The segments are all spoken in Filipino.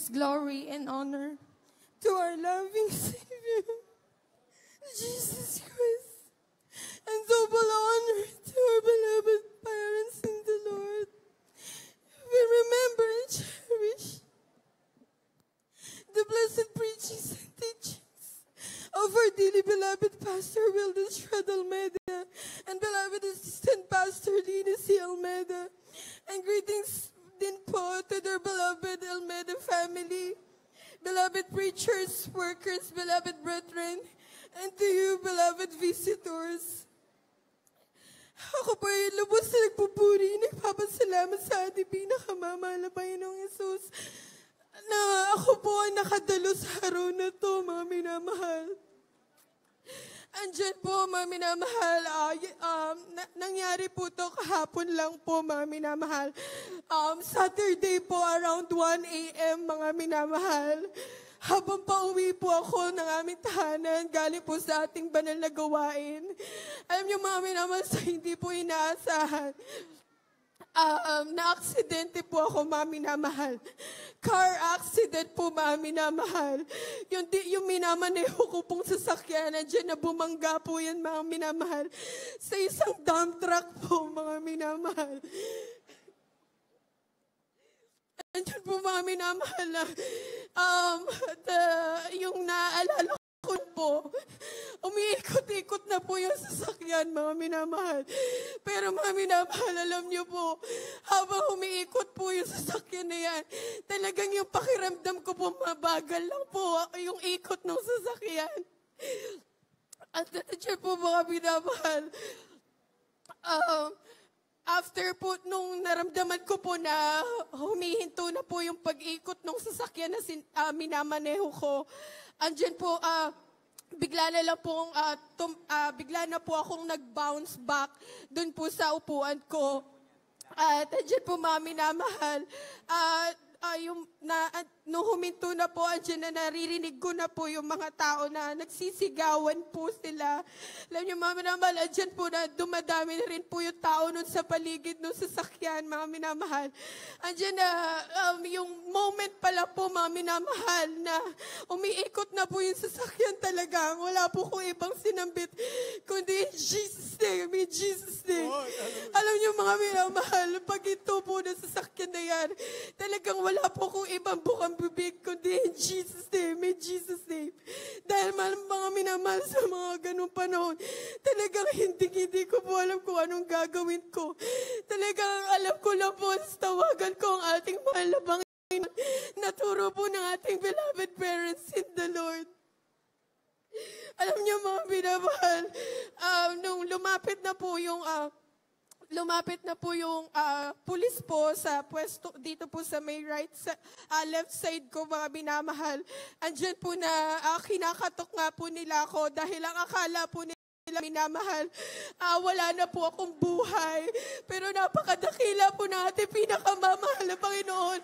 praise, glory, and honor to our loving Savior, Jesus Christ, and double honor to our beloved parents in the Lord. We remember and cherish the blessed preachings and teachings of our dearly beloved Pastor Wilden Shred Almeida and beloved Assistant Pastor Lina C. Almeida. And greetings din po to their beloved Almeida family, beloved preachers, workers, beloved brethren, and to you, beloved visitors. Ako po ay lubos na nagpupuri, nagpapasalamat sa ating pinakamamahal na Panginoong Yesus na ako po ay nakadalo sa araw na to, mga minamahal. Andyan po, mga minamahal, nangyari po to kahapon lang po, mga minamahal. Saturday po, around 1 a.m., mga minamahal. Habang pauwi po ako ng aming tahanan, galing po sa ating banal na gawain. Alam niyo, mga minamahal, sa hindi po inaasahan. Na-aksidente po ako, mga minamahal. Car accident po, mga minamahal. Yung minamaneho ko pong sasakyan, nandiyan na bumangga po yan, mga minamahal. Sa isang dump truck po, mga minamahal. Nandiyan po, mga minamahal, yung naaalala ko po, umiikot-ikot na po yung sasakyan, mga minamahal. Pero mga minamahal, alam niyo po, habang umiikot po yung sasakyan na yan, talagang yung pakiramdam ko po, mabagal lang po yung ikot ng sasakyan. At nandiyan po, mga minamahal, after po, nung naramdaman ko po na humihinto na po yung pag-ikot ng sasakyan na minamaneho ko, andyan po, bigla na po akong nag-bounce back dun po sa upuan ko. At andyan po, mga minamahal, nung huminto na po, andyan na naririnig ko na po yung mga tao na nagsisigawan po sila. Alam niyo, mga minamahal, andyan po na dumadami na rin po yung tao nun sa paligid ng sasakyan, mga minamahal. Andyan na yung moment pala po, mga minamahal, na umiikot na po yung sasakyan talaga. Wala po kong ibang sinambit, kundi in Jesus' name, in Jesus' name. Alam niyo, mga minamahal, pag ito po na sasakyan na yan, talagang wala po kong ibang bukang bibig, kundi in Jesus' name, in Jesus' name. Dahil mga minamahal sa mga ganung panahon, talagang hindi ko po alam kung anong gagawin ko. Talagang alam ko lang po, tawagan ko ang ating mahal na Panginoon, naturo po ng ating beloved parents in the Lord. Alam niyo, mga minamahal, nung lumapit na po yung pulis po sa pwesto, dito po sa may left side ko, mga minamahal. Andyan po na kinakatok nga po nila ako dahil ang akala po nila, minamahal, wala na po akong buhay. Pero napakadakila po ng ating pinakamamahal na Panginoon.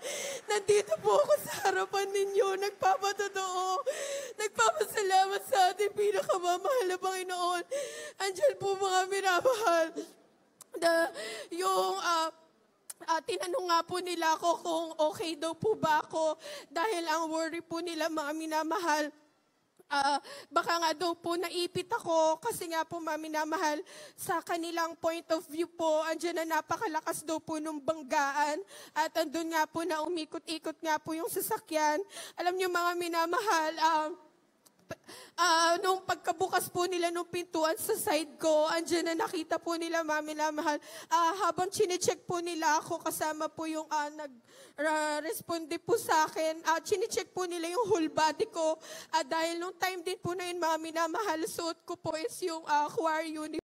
Nandito po ako sa harapan ninyo, nagpapatotoo, nagpapasalamat sa ating pinakamamahal na Panginoon. Andyan po, mga minamahal, tinanong nga po nila ako kung okay daw po ba ako dahil ang worry po nila, mga minamahal, baka nga daw po naipit ako kasi nga po, mga minamahal, sa kanilang point of view po, andyan na napakalakas daw po nung banggaan at andun nga po na umikot-ikot nga po yung sasakyan. Alam niyo, mga minamahal, nung pagkabukas po nila nung pintuan sa side ko, andyan na nakita po nila, mga minamahal, habang chinecheck po nila ako, kasama po yung nag-responde po sa akin, chinecheck po nila yung whole body ko, dahil nung time din po na yun, mga minamahal, suot ko po is yung choir uniform.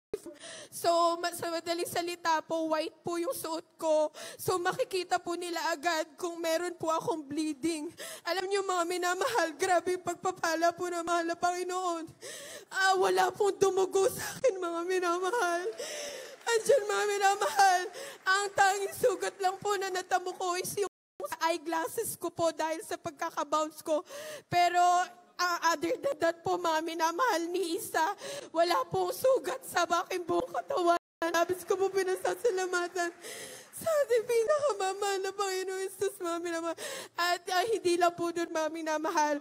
So, sa madaling salita po, white po yung suot ko. So, makikita po nila agad kung meron po akong bleeding. Alam niyo, mga minamahal, grabe yung pagpapala po ng mahal na Panginoon. Wala pong dumugo sa akin, mga minamahal. Andyan, mga minamahal, ang tanging sugat lang po na natamo ko is yung eyeglasses ko po dahil sa pagkakabounce ko. Pero, other than that po, mga minamahal, ni Isa, wala pong sugat sa aking buong katawan. Labis ko po pinasasalamatan sa ating pinakamamahal na Panginoon Jesus, mga minamahal. At hindi lang po doon, mga minamahal.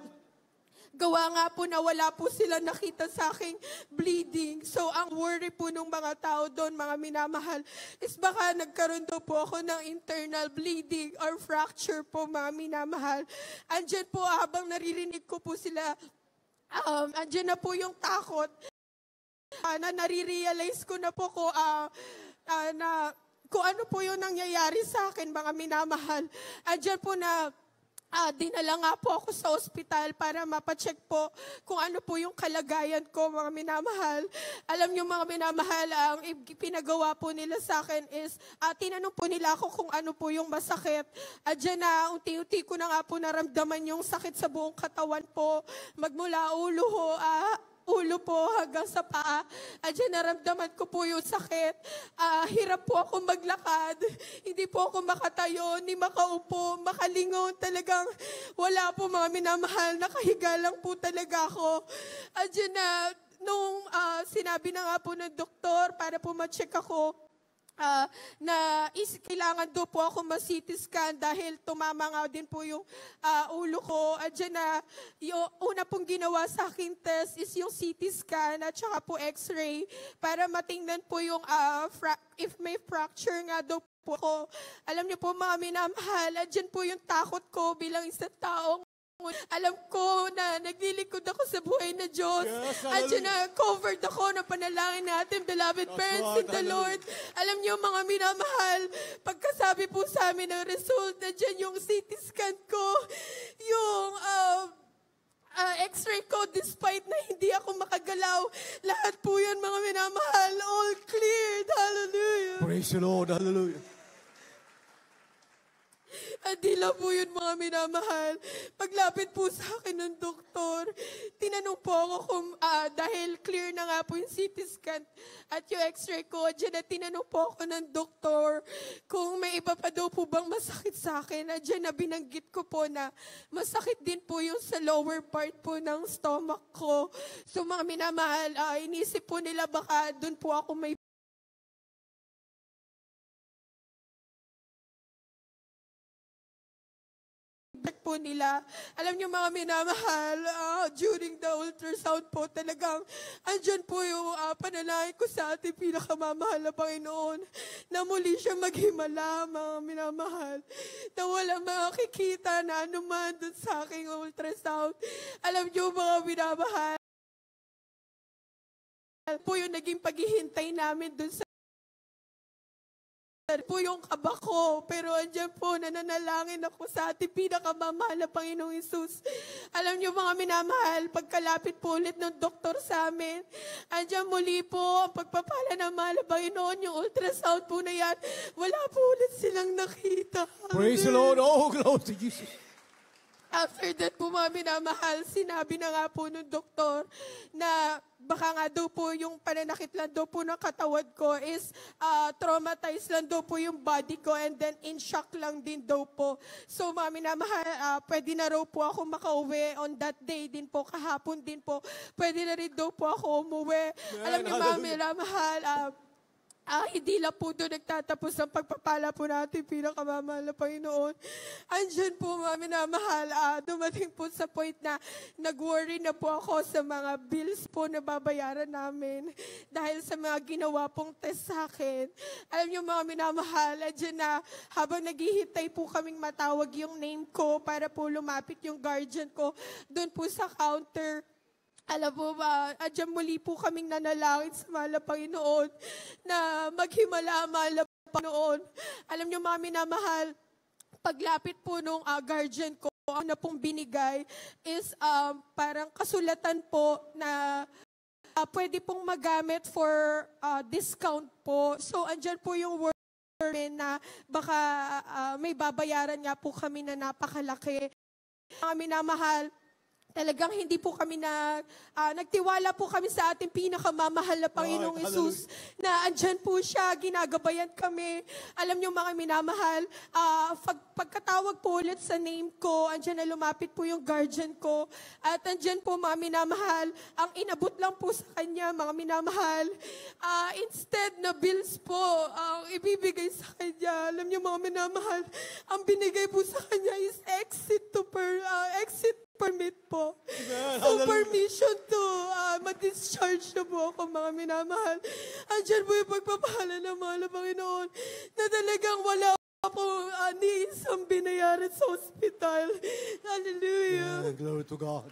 Gawa nga po na wala po sila nakita sa aking bleeding. So, ang worry po ng mga tao doon, mga minamahal, is baka nagkaroon daw po ako ng internal bleeding or fracture po, mga minamahal. Andyan po, habang naririnig ko po sila, andyan na po yung takot. Na nare-realize ko na po na kung ano po yung nangyayari sa akin, mga minamahal. Andyan po na dinala nga po ako sa ospital para mapacheck po kung ano po yung kalagayan ko, mga minamahal. Alam niyo, mga minamahal, ang pinagawa po nila sa akin is, tinanong po nila ako kung ano po yung masakit. Diyan na, unti-unti ko na nga po naramdaman yung sakit sa buong katawan po. Magmula ulo po hanggang sa paa. Diyan naramdaman ko po yung sakit. Hirap po ako maglakad. Hindi po ako makatayo, ni makaupo, makalingon. Talagang wala po, mga minamahal. Nakahiga lang po talaga ako. Diyan na, nung sinabi na nga po ng doktor para po ma-check ako, na kailangan daw po ako ma-CT scan dahil tumama nga din po yung ulo ko. At dyan na, yung una pong ginawa sa aking test is yung CT scan at saka po x-ray para matingnan po yung if may fracture nga daw po ako. Alam niyo po, mga minamahal, at dyan po yung takot ko bilang isang taong alam ko na naglilikod ako sa buhay na Diyos. Yes, at yun na, covered ako ng panalangin natin, beloved parents in the Lord. Alam niyo, mga minamahal, pagkasabi po sa amin ng result, na dyan yung CT scan ko, yung x-ray ko, despite na hindi ako makagalaw, lahat po yan, mga minamahal, all cleared. Hallelujah. Praise the Lord. Hallelujah. At di lang po yun, mga minamahal. Paglapit po sa akin ng doktor, tinanong po ako kung dahil clear na nga po yung CT scan at yung x-ray ko, dyan na tinanong po ako ng doktor kung may iba pa daw po bang masakit sa akin. At dyan na binanggit ko po na masakit din po yung sa lower part po ng stomach ko. So mga minamahal, inisip po nila baka dun po ako may po nila. Alam niyo, mga minamahal, during the ultrasound po, talagang andyan po yung panalangin ko sa ating pinakamamahal na Panginoon na muli siya maghimala, mga minamahal, na wala makikita na anuman dun sa aking ultrasound. Alam niyo, mga minamahal, po yung naging paghihintay namin dun sa po yung kaba ko, pero andyan po, nananalangin ako sa ating pinakamamahal na Panginoong Hesus. Alam niyo, mga minamahal, pagkalapit po ulit ng doktor sa amin, andyan muli po ang pagpapala ng mahal na Panginoon, yung ultrasound po na yan, wala po ulit silang nakita. Praise the Lord. Oh, glory to Jesus. After that po, mga minamahal, sinabi na nga po ng doktor na baka nga daw po yung pananakit lang daw po ng katawan ko is traumatized lang daw po yung body ko and then in shock lang din daw po. So mga minamahal, pwede na raw po ako makauwi on that day din po, kahapon din po. Pwede na rin daw po ako umuwi. Alam niyo, mga minamahal, hindi lang po doon nagtatapos ang pagpapala po natin pinakamamahal na Panginoon. Andyan po, mga minamahal, dumating po sa point na nag-worry na po ako sa mga bills po na babayaran namin dahil sa mga ginawa pong test sa akin. Alam niyo, mga minamahal, andyan na habang naghihintay po kaming matawag yung name ko para po lumapit yung guardian ko doon po sa counter. Alam mo ba, adyan muli po kaming nanalangin sa mahal na Panginoon na maghimala, mahal na Panginoon. Alam niyo, mga minamahal, paglapit po nung guardian ko, ang na pong binigay is parang kasulatan po na pwede pong magamit for discount po. So, andyan po yung word na baka may babayaran nga po kami na napakalaki. Mga minamahal, Talagang hindi po kami nagtiwala po kami sa ating pinakamamahal na Panginoong Hesus na andyan po siya, ginagabayan kami. Alam niyo mga minamahal, pagkatawag po ulit sa name ko, andyan na lumapit po yung guardian ko. At andyan po mga minamahal, ang inabot lang po sa kanya mga minamahal, instead na bills po ang ibibigay sa kanya. Alam niyo mga minamahal, ang binigay po sa kanya is exit permit po. Amen. So, Hallelujah. permission to ma-discharge na po ako, mga minamahal. Andyan po yung pagpapahala ng mahal na Panginoon na talagang wala po ni isang binayaran sa ospital. Hallelujah. Yeah, glory to God.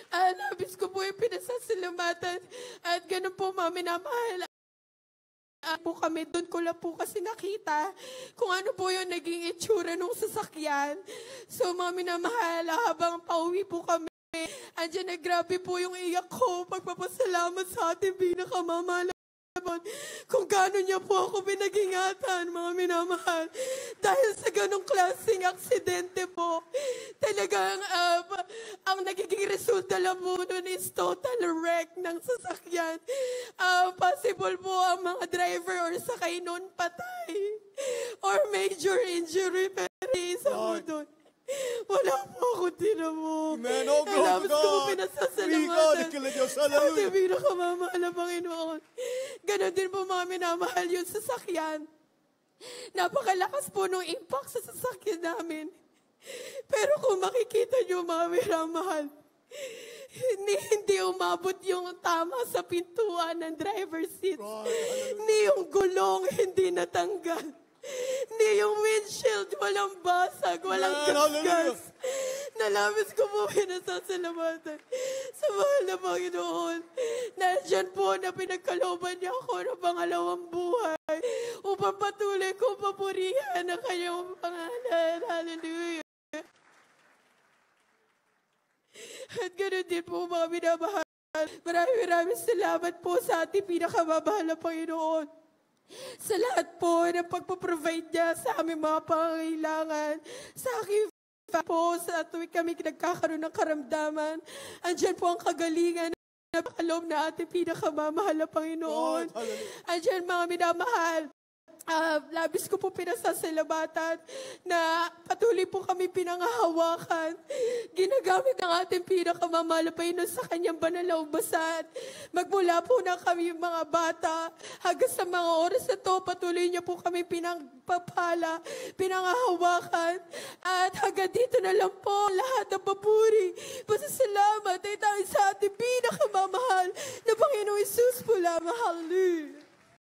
Labis ko po yung pinasasalamatan. At ganun po, mga minamahal. Po kami, doon ko lang po kasi nakita kung ano po yung naging itsura nung sasakyan. So, mga minamahal, habang pauwi po kami, andyan na grabe po yung iyak ko, pagpapasalamat sa ating pinakamamahal kung gano'n niya po ako pinag-ingatan, mga minamahal. Dahil sa ganong klaseng aksidente po, talagang ang nagiging resulta lang po nun is total wreck ng sasakyan. Possible po ang mga driver or sakay nun patay or major injury, pero isa po doon. Wala po ako tinamo. Amen. Oh, glory to Alam ko God. pinasasalamatan. Diyos. Sa ating Hallelujah. pinakamamahal na Panginoon. Ganon din po mga minamahal yung sasakyan. Napakalakas po nung impact sa sasakyan namin. Pero kung makikita nyo mga minamahal, hindi umabot yung tama sa pintuan ng driver's seat. Ni yung gulong hindi natanggal. Ni yung windshield, walang basag, walang gasgas. Nalabis ko po pinasasalamatan sa mahal na Panginoon. Nandiyan po na pinagkalooban niya ako ng pangalawang buhay upang patuloy kong papurihan ang kanyang pangalan. Hallelujah. At ganoon din po mga minamahal. Maraming salamat po sa ating pinakamamahal na Panginoon. Sa lahat po ng pagpaprovide niya sa aming mga pangangailangan. Sa aking po, sa tuwing kami nagkakaroon ng karamdaman, andyan po ang kagalingan na napakaloob na ating pinakamamahal na Panginoon. Andyan mga minamahal, labis ko po pinasasalamatan na patuloy po kami pinangahawakan. Ginagamit ang ating pinakamamahal na Panginoon sa kanyang banal na ubasan. Magmula po na kami mga bata hanggang sa mga oras na to, patuloy niya po kami pinangpapala, pinangahawakan. At hanggang dito na lang po lahat ng papuri. Pasasalamat ay tayo sa ating pinakamamahal na Panginoon Hesus po lamang. Hallelujah.